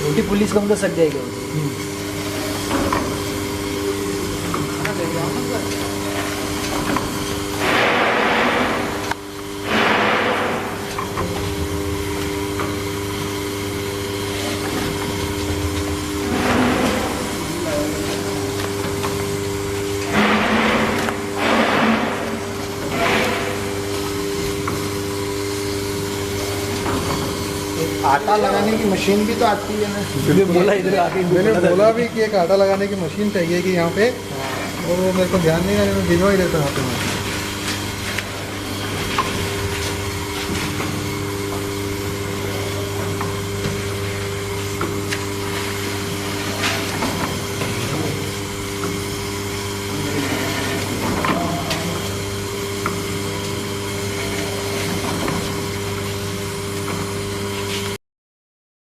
छोटी पुलिस कम तो सक जाएगी वो। आटा लगाने की मशीन भी तो आती है ना। मैंने बोला इधर आके, मैंने बोला भी कि एक आटा लगाने की मशीन चाहिए कि यहाँ पे, और वो मेरे को ध्यान नहीं आया, मैं भिजवा ही देता हूँ।